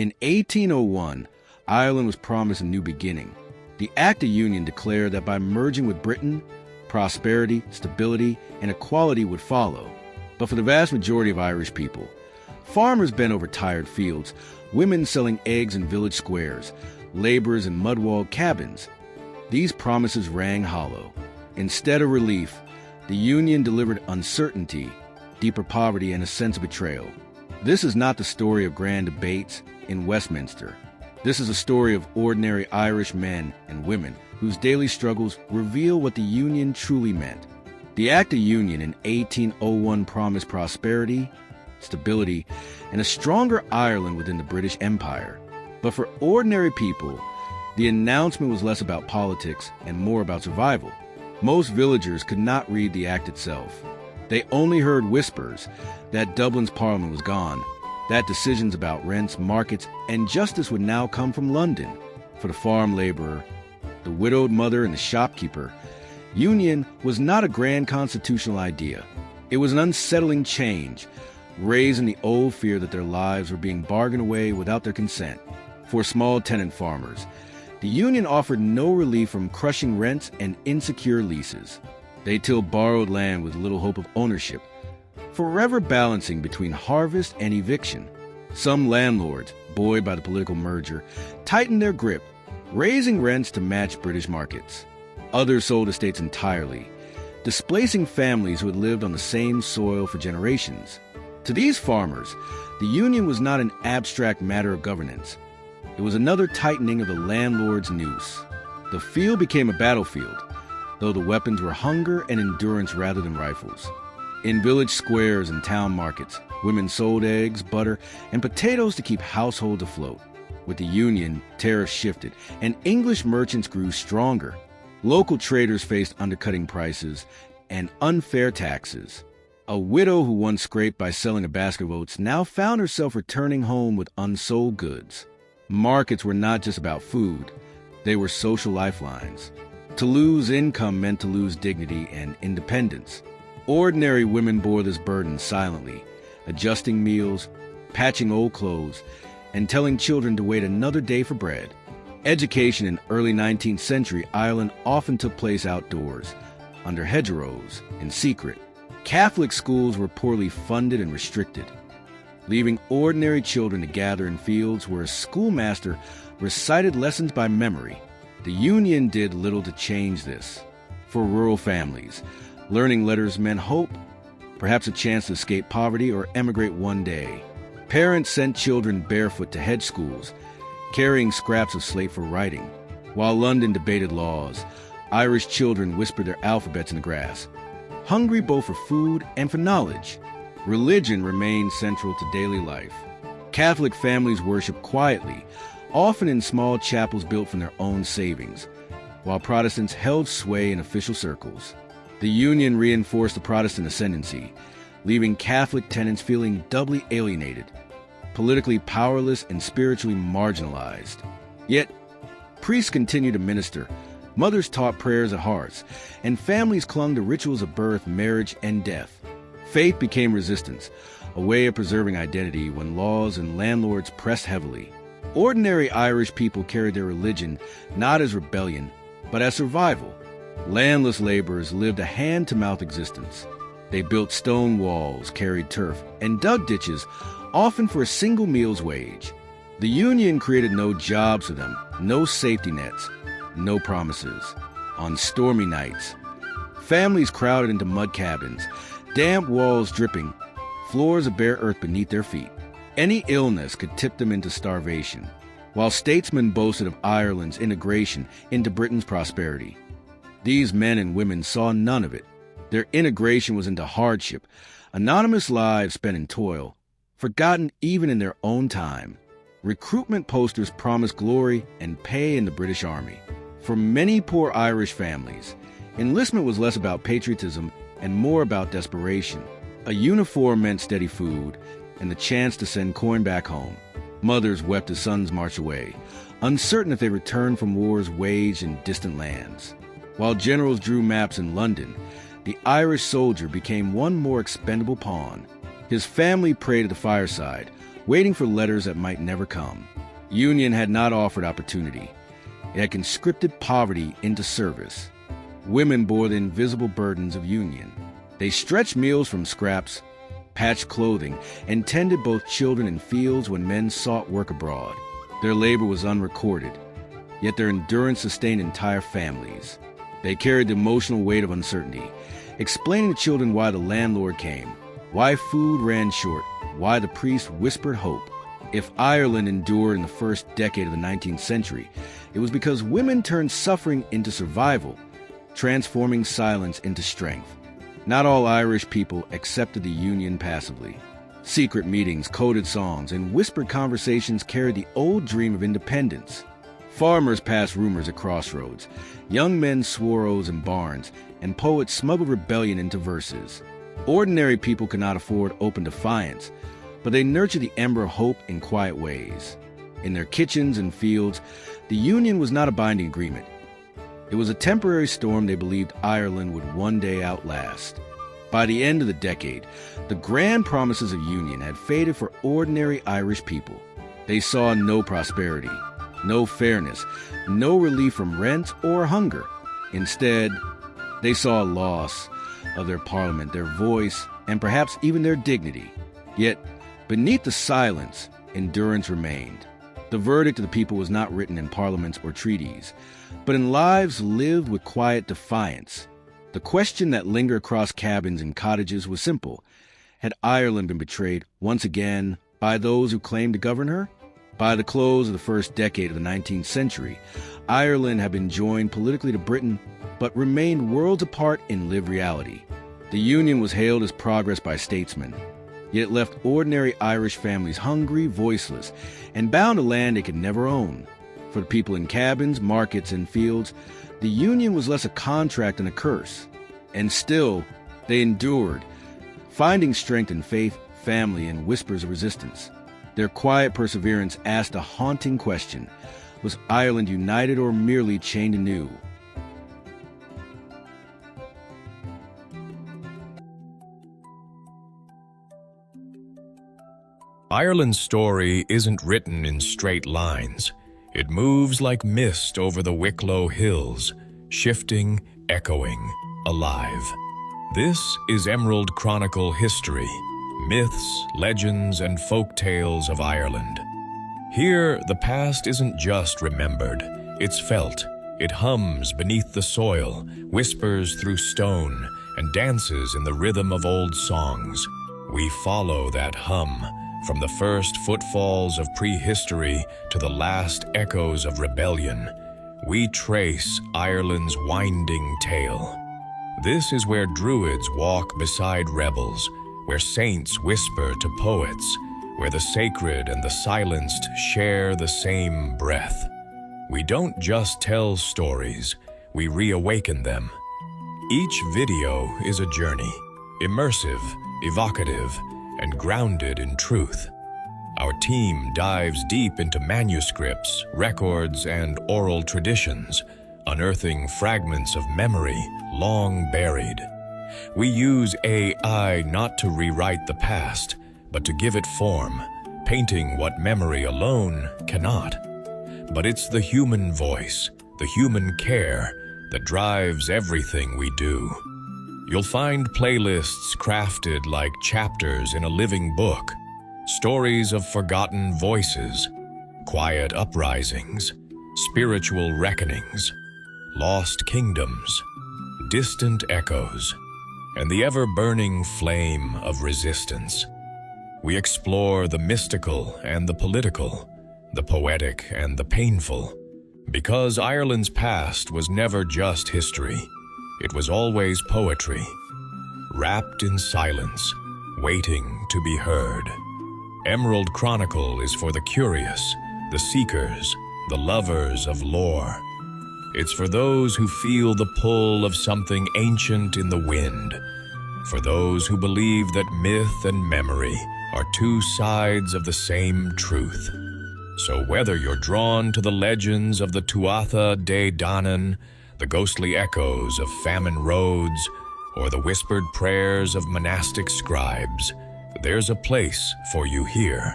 In 1801, Ireland was promised a new beginning. The Act of Union declared that by merging with Britain, prosperity, stability, and equality would follow. But for the vast majority of Irish people, farmers bent over tired fields, women selling eggs in village squares, laborers in mud-walled cabins, these promises rang hollow. Instead of relief, the Union delivered uncertainty, deeper poverty, and a sense of betrayal. This is not the story of grand debates in Westminster. This is a story of ordinary Irish men and women whose daily struggles reveal what the Union truly meant. The Act of Union in 1801 promised prosperity, stability, and a stronger Ireland within the British Empire. But for ordinary people, the announcement was less about politics and more about survival. Most villagers could not read the Act itself. They only heard whispers that Dublin's Parliament was gone, that decisions about rents, markets, and justice would now come from London. For the farm laborer, the widowed mother, and the shopkeeper, union was not a grand constitutional idea. It was an unsettling change, raising the old fear that their lives were being bargained away without their consent. For small tenant farmers, the union offered no relief from crushing rents and insecure leases. They tilled borrowed land with little hope of ownership, forever balancing between harvest and eviction. Some landlords, buoyed by the political merger, tightened their grip, raising rents to match British markets. Others sold estates entirely, displacing families who had lived on the same soil for generations. To these farmers, the union was not an abstract matter of governance. It was another tightening of the landlord's noose. The field became a battlefield, though the weapons were hunger and endurance rather than rifles. In village squares and town markets, women sold eggs, butter, and potatoes to keep households afloat. With the union, tariffs shifted, and English merchants grew stronger. Local traders faced undercutting prices and unfair taxes. A widow who once scraped by selling a basket of oats now found herself returning home with unsold goods. Markets were not just about food, they were social lifelines. To lose income meant to lose dignity and independence. Ordinary women bore this burden silently, adjusting meals, patching old clothes, and telling children to wait another day for bread. Education in early 19th century Ireland often took place outdoors, under hedgerows, in secret. Catholic schools were poorly funded and restricted, leaving ordinary children to gather in fields where a schoolmaster recited lessons by memory. The Union did little to change this. For rural families, learning letters meant hope, perhaps a chance to escape poverty or emigrate one day. Parents sent children barefoot to hedge schools, carrying scraps of slate for writing. While London debated laws, Irish children whispered their alphabets in the grass, hungry both for food and for knowledge. Religion remained central to daily life. Catholic families worshiped quietly, often in small chapels built from their own savings, while Protestants held sway in official circles. The Union reinforced the Protestant ascendancy, leaving Catholic tenants feeling doubly alienated, politically powerless and spiritually marginalized. Yet, priests continued to minister, mothers taught prayers at hearts, and families clung to rituals of birth, marriage, and death. Faith became resistance, a way of preserving identity when laws and landlords pressed heavily. Ordinary Irish people carried their religion not as rebellion, but as survival. Landless laborers lived a hand-to-mouth existence. They built stone walls, carried turf, and dug ditches, often for a single meal's wage. The Union created no jobs for them, no safety nets, no promises. On stormy nights, families crowded into mud cabins, damp walls dripping, floors of bare earth beneath their feet. Any illness could tip them into starvation, while statesmen boasted of Ireland's integration into Britain's prosperity. These men and women saw none of it. Their integration was into hardship, anonymous lives spent in toil, forgotten even in their own time. Recruitment posters promised glory and pay in the British Army. For many poor Irish families, enlistment was less about patriotism and more about desperation. A uniform meant steady food and the chance to send coin back home. Mothers wept as sons marched away, uncertain if they returned from wars waged in distant lands. While generals drew maps in London, the Irish soldier became one more expendable pawn. His family prayed at the fireside, waiting for letters that might never come. Union had not offered opportunity. It had conscripted poverty into service. Women bore the invisible burdens of union. They stretched meals from scraps, patched clothing, and tended both children in fields when men sought work abroad. Their labor was unrecorded, yet their endurance sustained entire families. They carried the emotional weight of uncertainty, explaining to children why the landlord came, why food ran short, why the priest whispered hope. If Ireland endured in the first decade of the 19th century, it was because women turned suffering into survival, transforming silence into strength. Not all Irish people accepted the Union passively. Secret meetings, coded songs, and whispered conversations carried the old dream of independence. Farmers passed rumors at crossroads. Young men swore oaths in barns, and poets smuggled rebellion into verses. Ordinary people could not afford open defiance, but they nurtured the ember of hope in quiet ways. In their kitchens and fields, the Union was not a binding agreement. It was a temporary storm they believed Ireland would one day outlast. By the end of the decade, the grand promises of union had faded for ordinary Irish people. They saw no prosperity, no fairness, no relief from rent or hunger. Instead, they saw a loss of their parliament, their voice, and perhaps even their dignity. Yet, beneath the silence, endurance remained. The verdict of the people was not written in parliaments or treaties, but in lives lived with quiet defiance. The question that lingered across cabins and cottages was simple. Had Ireland been betrayed once again by those who claimed to govern her? By the close of the first decade of the 19th century, Ireland had been joined politically to Britain, but remained worlds apart in lived reality. The Union was hailed as progress by statesmen, yet it left ordinary Irish families hungry, voiceless, and bound to land they could never own. For the people in cabins, markets, and fields, the Union was less a contract than a curse. And still, they endured, finding strength in faith, family, and whispers of resistance. Their quiet perseverance asked a haunting question: was Ireland united or merely chained anew? Ireland's story isn't written in straight lines. It moves like mist over the Wicklow Hills, shifting, echoing, alive. This is Emerald Chronicle history, myths, legends, and folk tales of Ireland. Here, the past isn't just remembered, it's felt. It hums beneath the soil, whispers through stone, and dances in the rhythm of old songs. We follow that hum, from the first footfalls of prehistory to the last echoes of rebellion. We trace Ireland's winding tale. This is where druids walk beside rebels, where saints whisper to poets, where the sacred and the silenced share the same breath. We don't just tell stories, we reawaken them. Each video is a journey, immersive, evocative, and grounded in truth. Our team dives deep into manuscripts, records, and oral traditions, unearthing fragments of memory long buried. We use AI not to rewrite the past, but to give it form, painting what memory alone cannot. But it's the human voice, the human care, that drives everything we do. You'll find playlists crafted like chapters in a living book, stories of forgotten voices, quiet uprisings, spiritual reckonings, lost kingdoms, distant echoes, and the ever-burning flame of resistance. We explore the mystical and the political, the poetic and the painful, because Ireland's past was never just history. It was always poetry, wrapped in silence, waiting to be heard. Emerald Chronicle is for the curious, the seekers, the lovers of lore. It's for those who feel the pull of something ancient in the wind, for those who believe that myth and memory are two sides of the same truth. So whether you're drawn to the legends of the Tuatha De Danann, the ghostly echoes of famine roads, or the whispered prayers of monastic scribes, there's a place for you here.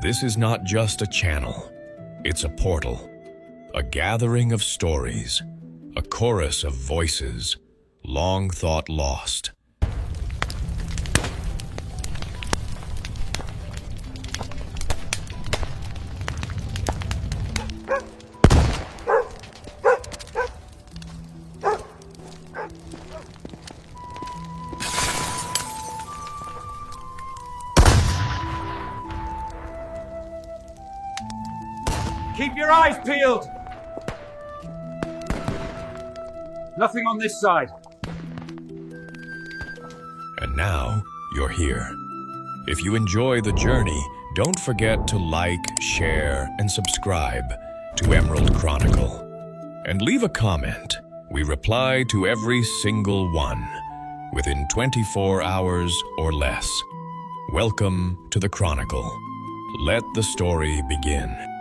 This is not just a channel, it's a portal, a gathering of stories, a chorus of voices, long thought lost. Keep your eyes peeled! Nothing on this side. And now, you're here. If you enjoy the journey, don't forget to like, share, and subscribe to Emerald Chronicle. And leave a comment. We reply to every single one within 24 hours or less. Welcome to the Chronicle. Let the story begin.